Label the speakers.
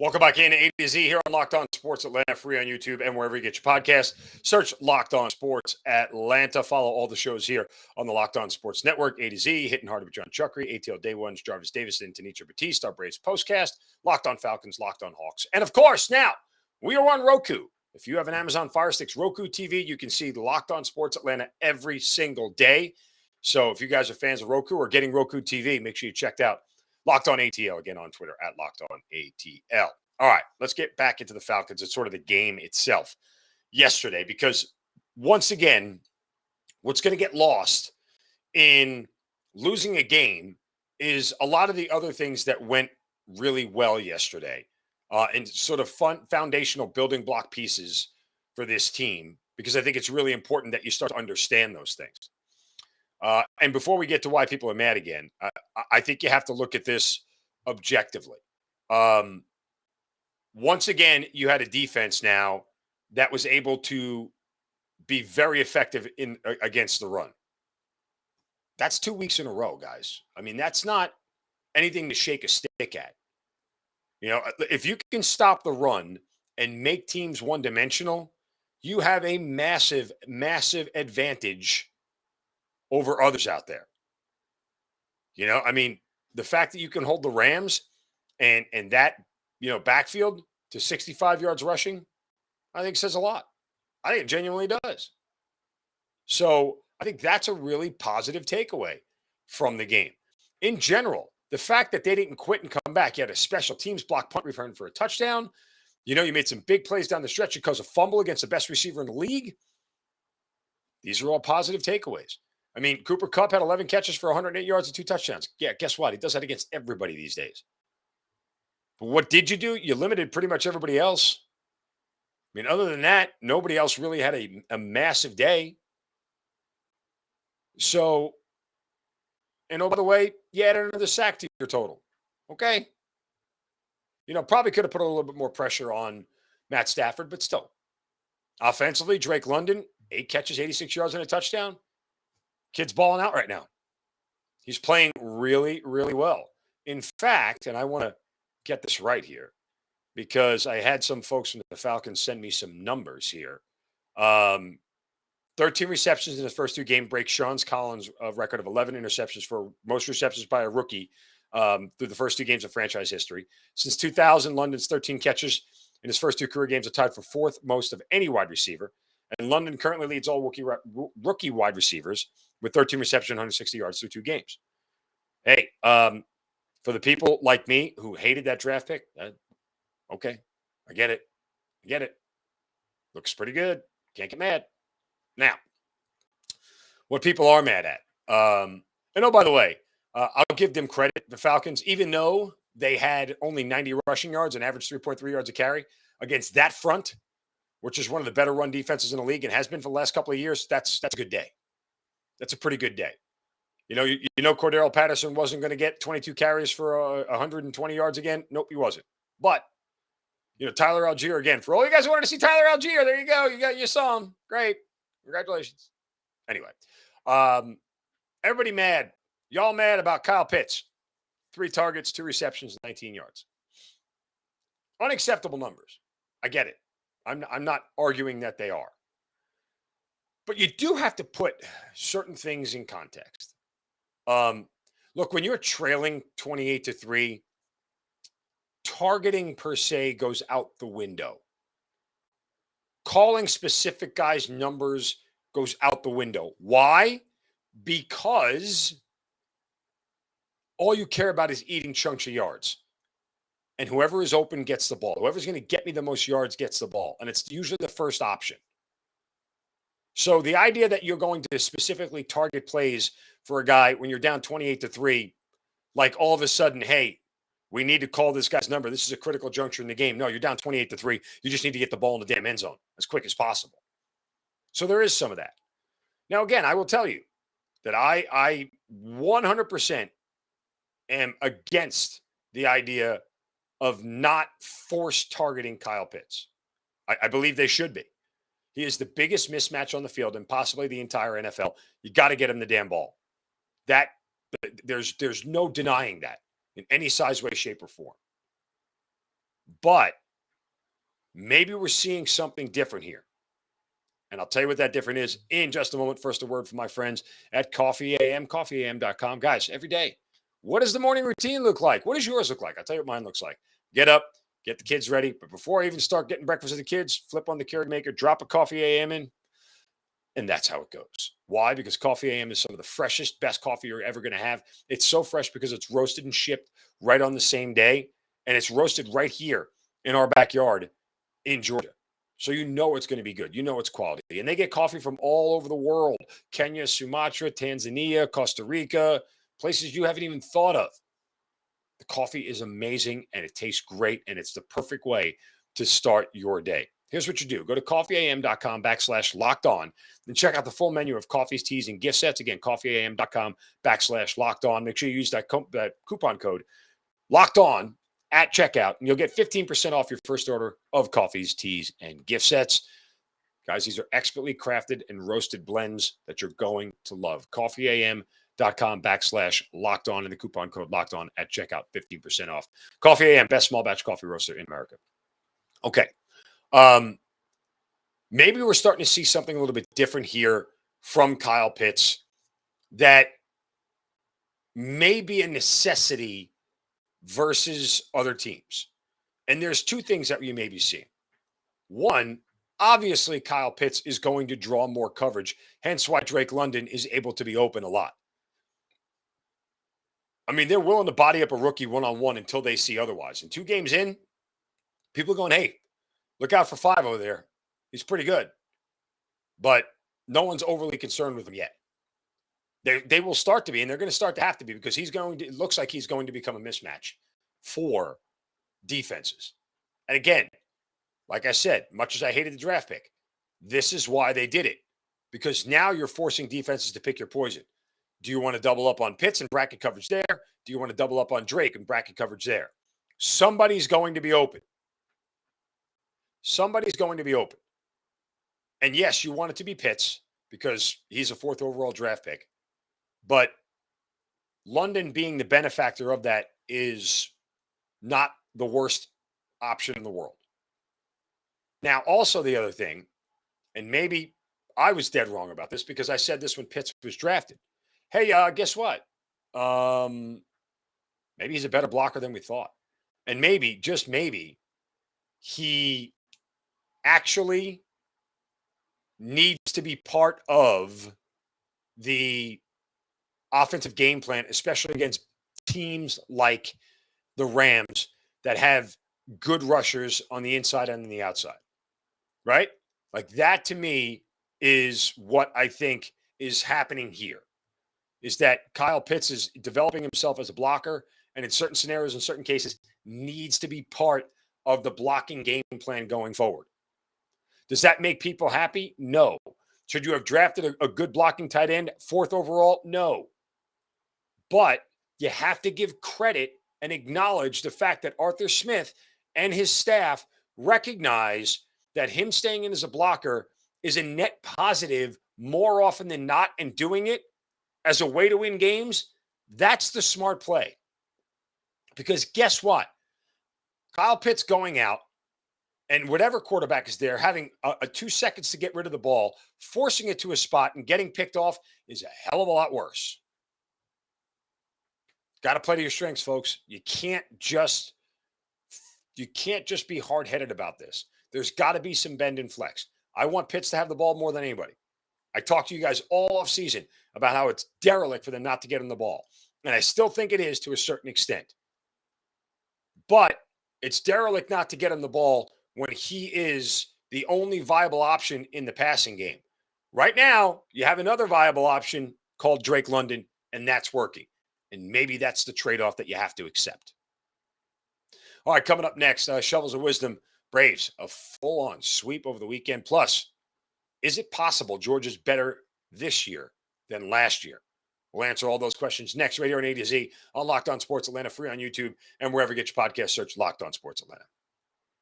Speaker 1: Welcome back in A to Z here on Locked On Sports Atlanta, free on YouTube and wherever you get your podcast. Search Locked On Sports Atlanta. Follow all the shows here on the Locked On Sports Network. A to Z, Hitting Hard with John Chuckery, ATL Day Ones, Jarvis Davison, Tanisha Batiste, our Braves postcast, Locked On Falcons, Locked On Hawks. And of course, now we are on Roku. If you have an Amazon Fire Sticks Roku TV, you can see Locked On Sports Atlanta every single day. So if you guys are fans of Roku or getting Roku TV, make sure you check out Locked On ATL, again on Twitter at Locked On ATL. All right, let's get back into the Falcons. It's sort of the game itself yesterday, because once again, what's going to get lost in losing a game is a lot of the other things that went really well yesterday, and sort of fun foundational building block pieces for this team, because I think it's really important that you start to understand those things. And before we get to why people are mad again, I think you have to look at this objectively. Once again, you had a defense now that was able to be very effective against the run. That's 2 weeks in a row, guys. I mean, that's not anything to shake a stick at. You know, if you can stop the run and make teams one-dimensional, you have a massive, massive advantage over others out there. You know, I mean, the fact that you can hold the Rams and that, backfield to 65 yards rushing, I think says a lot. I think it genuinely does. So I think that's a really positive takeaway from the game. In general, the fact that they didn't quit and come back, you had a special teams block punt return for a touchdown. You made some big plays down the stretch. You caused a fumble against the best receiver in the league. These are all positive takeaways. I mean, Cooper Kupp had 11 catches for 108 yards and 2 touchdowns. Yeah, guess what? He does that against everybody these days. But what did you do? You limited pretty much everybody else. I mean, other than that, nobody else really had a massive day. So, and oh, by the way, you added another sack to your total. Okay. Probably could have put a little bit more pressure on Matt Stafford, but still. Offensively, Drake London, 8 catches, 86 yards and a touchdown. Kid's balling out right now. He's playing really, really well. In fact, and I want to get this right here, because I had some folks from the Falcons send me some numbers here. 13 receptions in his first 2 games breaks Sean Collins' record of 11 interceptions for most receptions by a rookie through the first 2 games of franchise history. Since 2000, London's 13 catches in his first 2 career games are tied for 4th most of any wide receiver. And London currently leads all rookie wide receivers with 13 receptions, 160 yards through 2 games. Hey, for the people like me who hated that draft pick, okay, I get it. Looks pretty good. Can't get mad. Now, what people are mad at, and oh, by the way, I'll give them credit, the Falcons, even though they had only 90 rushing yards and averaged 3.3 yards a carry against that front, which is one of the better run defenses in the league and has been for the last couple of years. That's a good day. That's a pretty good day. Cordero Patterson wasn't going to get 22 carries for 120 yards again. Nope, he wasn't. But Tyler Algier again. For all you guys who wanted to see Tyler Algier, there you go. You saw him. Great, congratulations. Anyway, everybody mad. Y'all mad about Kyle Pitts? 3 targets, 2 receptions, 19 yards. Unacceptable numbers. I get it. I'm not arguing that they are. But you do have to put certain things in context. Look, when you're trailing 28-3, targeting per se goes out the window. Calling specific guys' numbers goes out the window. Why? Because all you care about is eating chunks of yards. And whoever is open gets the ball. Whoever's going to get me the most yards gets the ball. And it's usually the first option. So the idea that you're going to specifically target plays for a guy when you're down 28-3, like all of a sudden, hey, we need to call this guy's number. This is a critical juncture in the game. No, you're down 28-3. You just need to get the ball in the damn end zone as quick as possible. So there is some of that. Now, again, I will tell you that I 100% am against the idea of not force targeting Kyle Pitts. I believe they should be. He is the biggest mismatch on the field and possibly the entire NFL. You got to get him the damn ball. There's no denying that in any size, way, shape, or form. But maybe we're seeing something different here. And I'll tell you what that different is in just a moment. First, a word from my friends at Coffee AM, coffeeam.com. Guys, every day, what does the morning routine look like? What does yours look like? I'll tell you what mine looks like. Get up, get the kids ready. But before I even start getting breakfast for the kids, flip on the Keurig maker, drop a Coffee AM in, and that's how it goes. Why? Because Coffee AM is some of the freshest, best coffee you're ever going to have. It's so fresh because it's roasted and shipped right on the same day. And it's roasted right here in our backyard in Georgia. So you know it's going to be good. You know it's quality. And they get coffee from all over the world. Kenya, Sumatra, Tanzania, Costa Rica, places you haven't even thought of. The coffee is amazing and it tastes great. And it's the perfect way to start your day. Here's what you do. Go to coffeeam.com/locked on and check out the full menu of coffees, teas, and gift sets. Again, coffeeam.com/locked on. Make sure you use that coupon code locked on at checkout, and you'll get 15% off your first order of coffees, teas, and gift sets. Guys, these are expertly crafted and roasted blends that you're going to love. coffeeam.com/locked on and the coupon code locked on at checkout, 15% off. Coffee AM, best small batch coffee roaster in America. Okay. Maybe we're starting to see something a little bit different here from Kyle Pitts that may be a necessity versus other teams. And there's two things that you may be seeing. One, obviously, Kyle Pitts is going to draw more coverage, hence why Drake London is able to be open a lot. I mean, they're willing to body up a rookie one-on-one until they see otherwise. And 2 games in, people are going, hey, look out for 5 over there. He's pretty good. But no one's overly concerned with him yet. They will start to be, and they're going to start to have to be, because it looks like he's going to become a mismatch for defenses. And again, like I said, much as I hated the draft pick, this is why they did it. Because now you're forcing defenses to pick your poison. Do you want to double up on Pitts and bracket coverage there? Do you want to double up on Drake and bracket coverage there? Somebody's going to be open. Somebody's going to be open. And yes, you want it to be Pitts because he's a 4th overall draft pick. But London being the benefactor of that is not the worst option in the world. Now, also the other thing, and maybe I was dead wrong about this because I said this when Pitts was drafted. Hey, guess what? Maybe he's a better blocker than we thought. And maybe, just maybe, he actually needs to be part of the offensive game plan, especially against teams like the Rams that have good rushers on the inside and on the outside, right? Like that to me is what I think is happening here, is that Kyle Pitts is developing himself as a blocker, and in certain scenarios, in certain cases, needs to be part of the blocking game plan going forward. Does that make people happy? No. Should you have drafted a good blocking tight end, 4th overall? No. But you have to give credit and acknowledge the fact that Arthur Smith and his staff recognize that him staying in as a blocker is a net positive more often than not, and doing it as a way to win games. That's the smart play. Because guess what? Kyle Pitts going out, and whatever quarterback is there, having a 2 seconds to get rid of the ball, forcing it to a spot and getting picked off is a hell of a lot worse. Got to play to your strengths, folks. You can't just be hard-headed about this. There's got to be some bend and flex. I want Pitts to have the ball more than anybody. I talked to you guys all off season about how it's derelict for them not to get him the ball. And I still think it is to a certain extent. But it's derelict not to get him the ball when he is the only viable option in the passing game. Right now, you have another viable option called Drake London, and that's working. And maybe that's the trade-off that you have to accept. All right, coming up next, Shovels of Wisdom, Braves, a full-on sweep over the weekend. Plus, is it possible Georgia's better this year than last year? We'll answer all those questions next, right here on A to Z on Locked On Sports Atlanta, free on YouTube, and wherever you get your podcast, search Locked On Sports Atlanta.